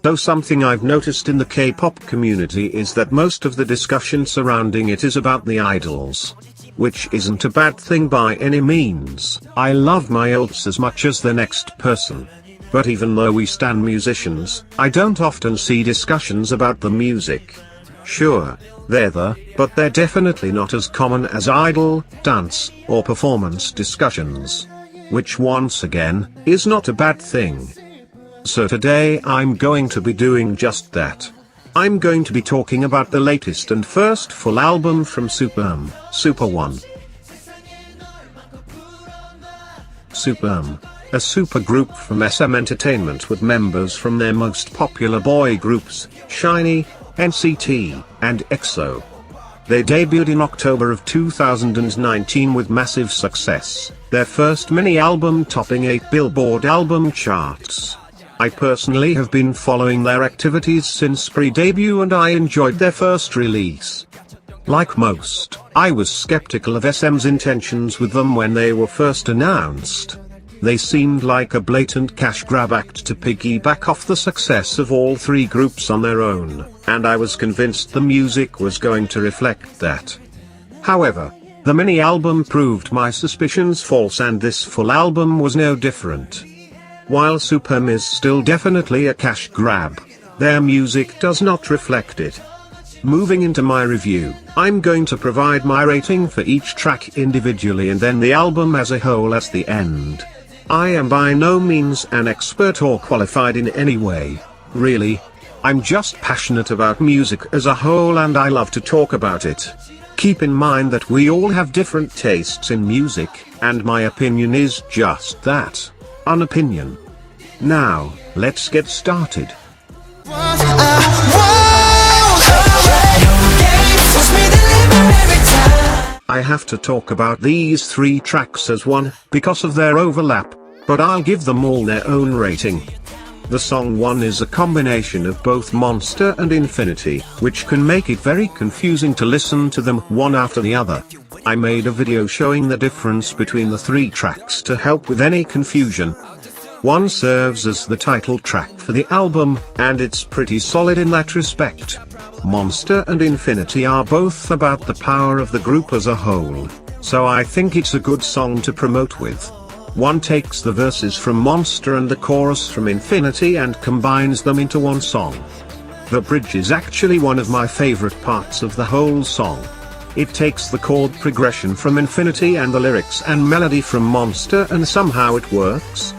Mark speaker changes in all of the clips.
Speaker 1: Though something I've noticed in the K-pop community is that most of the discussion surrounding it is about the idols. Which isn't a bad thing by any means. I love my idols as much as the next person. But even though we stan musicians, I don't often see discussions about the music. Sure, they're there, but they're definitely not as common as idol, dance, or performance discussions. Which once again, is not a bad thing. So today I'm going to be doing just that. I'm going to be talking about the latest and first full album from Superm, Super One. Superm, a supergroup from SM Entertainment with members from their most popular boy groups, SHINee, NCT, and EXO. They debuted in October of 2019 with massive success, their first mini-album topping 8 Billboard album charts. I personally have been following their activities since pre-debut and I enjoyed their first release. Like most, I was skeptical of SM's intentions with them when they were first announced. They seemed like a blatant cash grab act to piggyback off the success of all three groups on their own, and I was convinced the music was going to reflect that. However, the mini-album proved my suspicions false and this full album was no different. While Superm is still definitely a cash grab, their music does not reflect it. Moving into my review, I'm going to provide my rating for each track individually and then the album as a whole at the end. I am by no means an expert or qualified in any way, really. I'm just passionate about music as a whole and I love to talk about it. Keep in mind that we all have different tastes in music, and my opinion is just that. An opinion. Now, let's get started. I have to talk about these three tracks as one, because of their overlap, but I'll give them all their own rating. The song 1 is a combination of both Monster and Infinity, which can make it very confusing to listen to them one after the other. I made a video showing the difference between the three tracks to help with any confusion. One serves as the title track for the album, and it's pretty solid in that respect. Monster and Infinity are both about the power of the group as a whole, so I think it's a good song to promote with. One takes the verses from Monster and the chorus from Infinity and combines them into one song. The bridge is actually one of my favorite parts of the whole song. It takes the chord progression from Infinity and the lyrics and melody from Monster and somehow it works.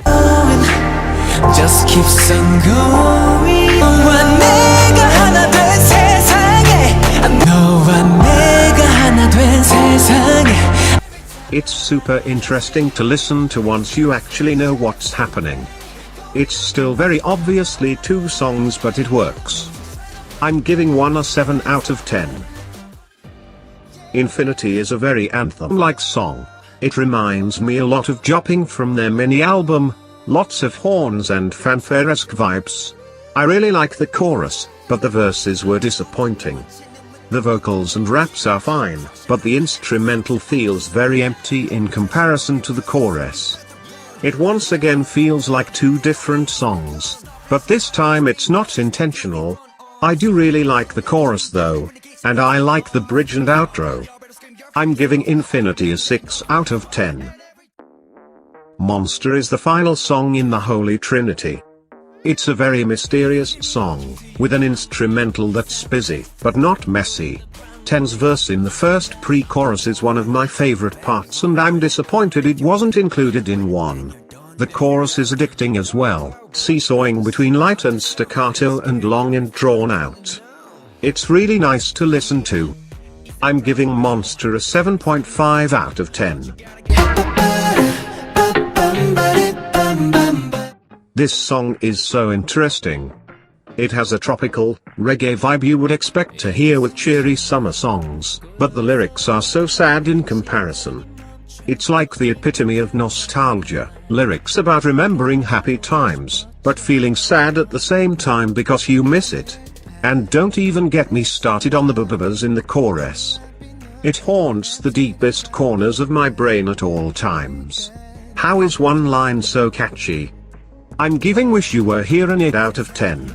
Speaker 2: Just keeps on going. 너와 내가 하나 된 세상에. 너와 내가 하나 된 세상에.
Speaker 1: It's super interesting to listen to once you actually know what's happening. It's still very obviously two songs but it works. I'm giving one a 7 out of 10. Infinity is a very anthem-like song. It reminds me a lot of Jopping from their mini-album, lots of horns and fanfare-esque vibes. I really like the chorus, but the verses were disappointing. The vocals and raps are fine, but the instrumental feels very empty in comparison to the chorus. It once again feels like two different songs, but this time it's not intentional. I do really like the chorus though, and I like the bridge and outro. I'm giving Infinity a 6 out of 10. Monster is the final song in the Holy Trinity. It's a very mysterious song, with an instrumental that's busy, but not messy. Ten's verse in the first pre-chorus is one of my favorite parts and I'm disappointed it wasn't included in one. The chorus is addicting as well, seesawing between light and staccato and long and drawn out. It's really nice to listen to. I'm giving Monster a 7.5 out of 10. This song is so interesting. It has a tropical, reggae vibe you would expect to hear with cheery summer songs, but the lyrics are so sad in comparison. It's like the epitome of nostalgia, lyrics about remembering happy times, but feeling sad at the same time because you miss it. And don't even get me started on the b-b-bs in the chorus. It haunts the deepest corners of my brain at all times. How is one line so catchy? I'm giving Wish You Were Here an 8 out of 10.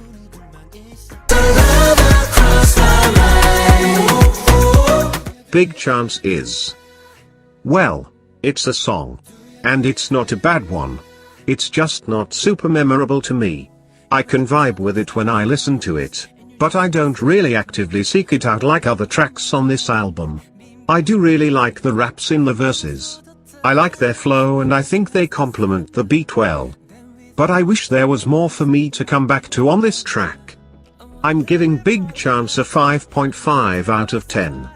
Speaker 2: love across my mind.
Speaker 1: Big Chance is. Well, it's a song. And it's not a bad one. It's just not super memorable to me. I can vibe with it when I listen to it, but I don't really actively seek it out like other tracks on this album. I do really like the raps in the verses. I like their flow and I think they complement the beat well. But I wish there was more for me to come back to on this track. I'm giving Big Chance a 5.5 out of 10.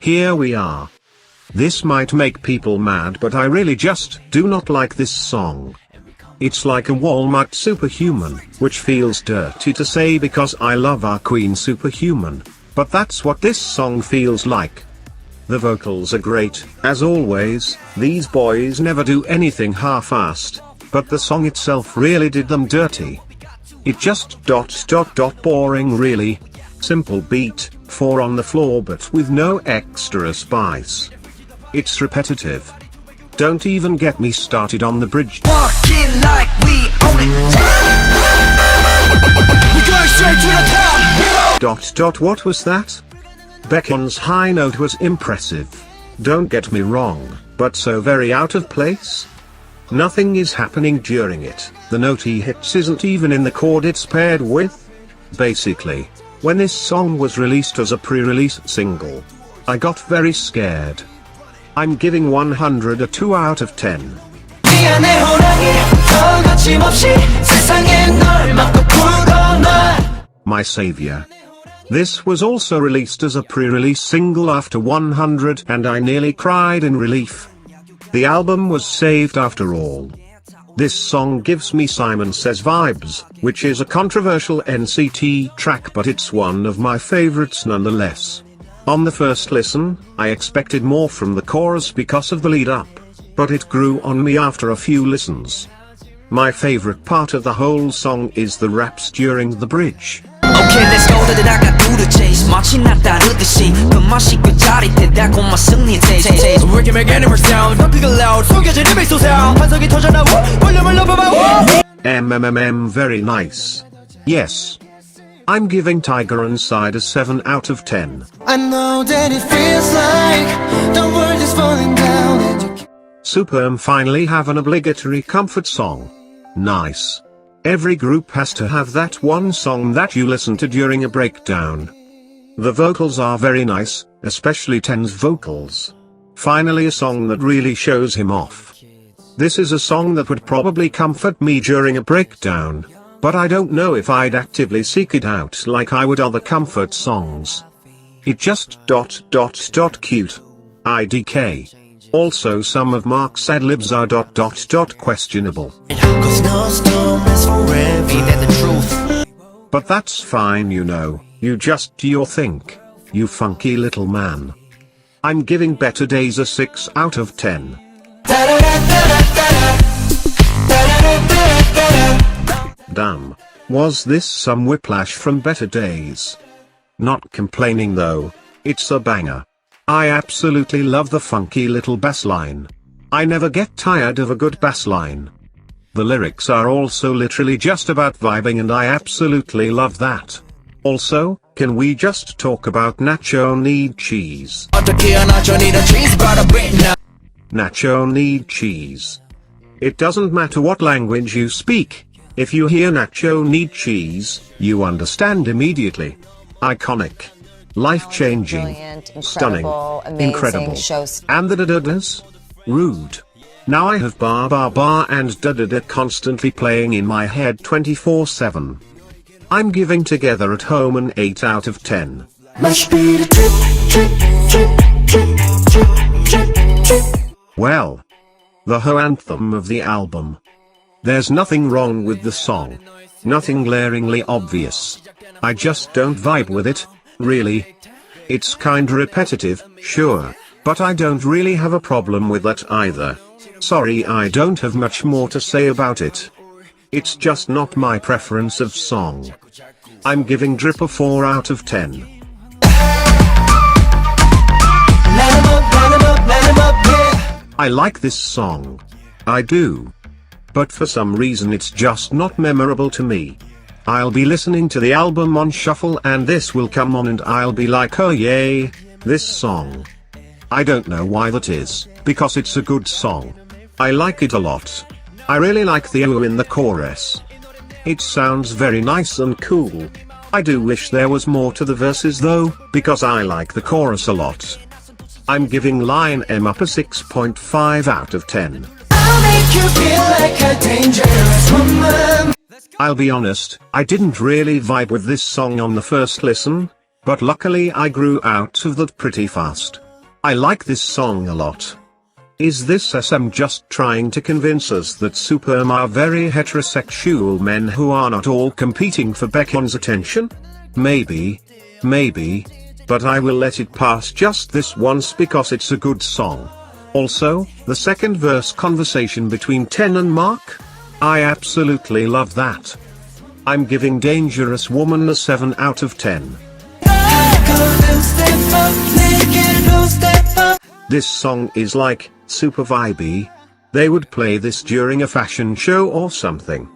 Speaker 1: Here we are. This might make people mad, but I really just do not like this song. It's like a Walmart Superhuman, which feels dirty to say because I love our Queen Superhuman, but that's what this song feels like. The vocals are great, as always, these boys never do anything half-assed, but the song itself really did them dirty. It just boring really. Simple beat, 4 on the floor but with no extra spice. It's repetitive. Don't even get me started on the bridge.
Speaker 2: Walking like we own it. We going straight to the top.
Speaker 1: What was that? Beckon's high note was impressive. Don't get me wrong, but so very out of place. Nothing is happening during it. The note he hits isn't even in the chord it's paired with. Basically, when this song was released as a pre-release single, I got very scared. I'm giving 100 a 2 out of 10. My Savior. This was also released as a pre-release single after 100 and I nearly cried in relief. The album was saved after all. This song gives me Simon Says vibes, which is a controversial NCT track but it's one of my favorites nonetheless. On the first listen, I expected more from the chorus because of the lead up, but it grew on me after a few listens. My favorite part of the whole song is the raps during the bridge.
Speaker 2: Okay, let's go to the dark through the chase. 마치 나 따르듯이 그 맛이 그 짜릿해 달콤한 승리의 taste. We can make any more sound. Don't pick it loud. 숨겨진 힘이 솟아. 환상이 터져나와. 볼륨을 높여봐.
Speaker 1: Very nice. Yes. I'm giving Tiger Inside a 7 out of 10.
Speaker 2: I know that it feels like the world is falling down and you
Speaker 1: Superm finally have an obligatory comfort song. Nice. Every group has to have that one song that you listen to during a breakdown. The vocals are very nice, especially Ten's vocals. Finally a song that really shows him off. This is a song that would probably comfort me during a breakdown, but I don't know if I'd actively seek it out like I would other comfort songs. It just cute. IDK. Also some of Mark's ad-libs are questionable.
Speaker 2: Cause no storm is forever. Ain't that the truth?
Speaker 1: But that's fine, you know, you just do your think. You funky little man. I'm giving Better Days a 6 out of 10. Damn. Was this some whiplash from Better Days? Not complaining though. It's a banger. I absolutely love the funky little bass line. I never get tired of a good bass line. The lyrics are also literally just about vibing and I absolutely love that. Also, can we just talk about Nacho Need Cheese? Nacho Need Cheese. It doesn't matter what language you speak. If you hear Nacho Need Cheese, you understand immediately. Iconic. Life-changing.
Speaker 3: Brilliant,
Speaker 1: Stunning.
Speaker 3: amazing
Speaker 1: Incredible.
Speaker 3: shows.
Speaker 1: And the da-da-das? Rude. Now I have bar bar bar and da-da-da constantly playing in my head 24/7. I'm giving Together at Home an 8 out of 10. Well. The Ho anthem of the album. There's nothing wrong with the song. Nothing glaringly obvious. I just don't vibe with it, really. It's kinda repetitive, sure, but I don't really have a problem with that either. Sorry, I don't have much more to say about it. It's just not my preference of song. I'm giving Drip a 4 out of 10. I like this song. I do. but for some reason it's just not memorable to me. I'll be listening to the album on shuffle and this will come on and I'll be like, oh yay, this song. I don't know why that is, because it's a good song. I like it a lot. I really like the "oh" in the chorus. It sounds very nice and cool. I do wish there was more to the verses though, because I like the chorus a lot. I'm giving Line M up a 6.5 out of 10.
Speaker 2: I'll make you feel like a dangerous woman.
Speaker 1: I'll be honest, I didn't really vibe with this song on the first listen, but luckily I grew out of that pretty fast. I like this song a lot. Is this SM just trying to convince us that Superm are very heterosexual men who are not all competing for Baekhyun's attention? Maybe. But I will let it pass just this once because it's a good song. Also, the second verse conversation between Ten and Mark? I absolutely love that. I'm giving Dangerous Woman a 7 out of 10. This song is like, super vibey. They would play this during a fashion show or something.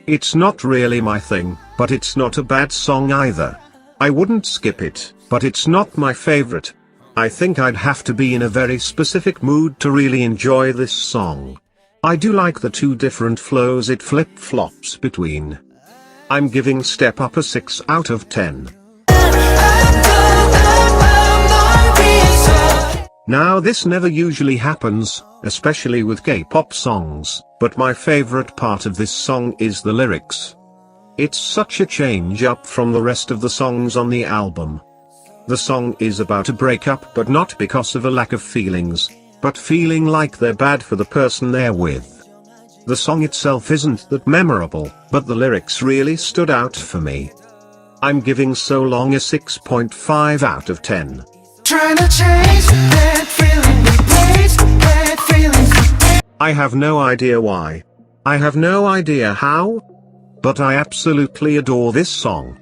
Speaker 1: It's not really my thing, but it's not a bad song either. I wouldn't skip it, but it's not my favorite. I think I'd have to be in a very specific mood to really enjoy this song. I do like the two different flows it flip-flops between. I'm giving Step Up a 6 out of 10. Now this never usually happens, especially with K-pop songs, but my favorite part of this song is the lyrics. It's such a change up from the rest of the songs on the album. The song is about a breakup but not because of a lack of feelings, but feeling like they're bad for the person they're with. The song itself isn't that memorable, but the lyrics really stood out for me. I'm giving So Long a 6.5 out of 10.
Speaker 2: Trying to change that feeling, replace that feeling.
Speaker 1: I have no idea why. I have no idea how. But I absolutely adore this song.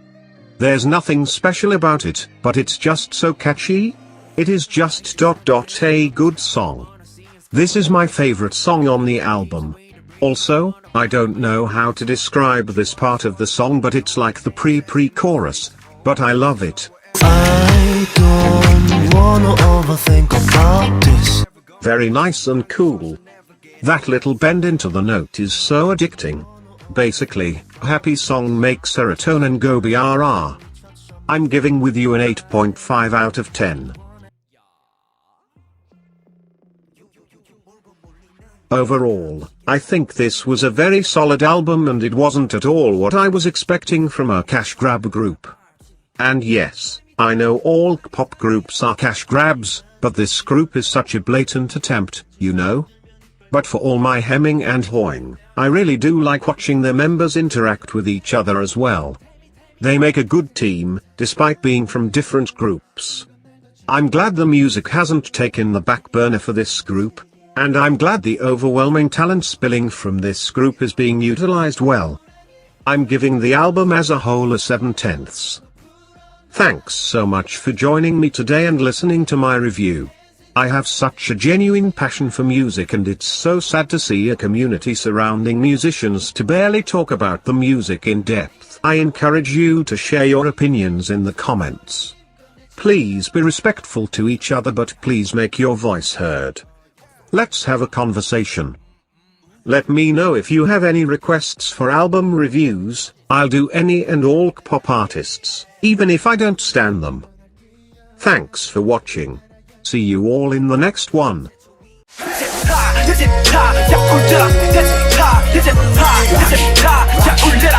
Speaker 1: There's nothing special about it, but it's just so catchy. It is just a good song. This is my favorite song on the album. Also, I don't know how to describe this part of the song, but it's like the pre-chorus, but I love it.
Speaker 3: I don't wanna overthink about this.
Speaker 1: Very nice and cool. That little bend into the note is so addicting. Basically, happy song makes serotonin go BRR. I'm giving With You an 8.5 out of 10. Overall, I think this was a very solid album and it wasn't at all what I was expecting from a cash grab group. And yes, I know all pop groups are cash grabs, but this group is such a blatant attempt, you know? But for all my hemming and hawing, I really do like watching their members interact with each other as well. They make a good team, despite being from different groups. I'm glad the music hasn't taken the back burner for this group, and I'm glad the overwhelming talent spilling from this group is being utilized well. I'm giving the album as a whole a 7/10. Thanks so much for joining me today and listening to my review. I have such a genuine passion for music and it's so sad to see a community surrounding musicians to barely talk about the music in depth. I encourage you to share your opinions in the comments. Please be respectful to each other, but please make your voice heard. Let's have a conversation. Let me know if you have any requests for album reviews. I'll do any and all pop artists, even if I don't stand them. Thanks for watching. See you all in the next one.
Speaker 2: 자, 울려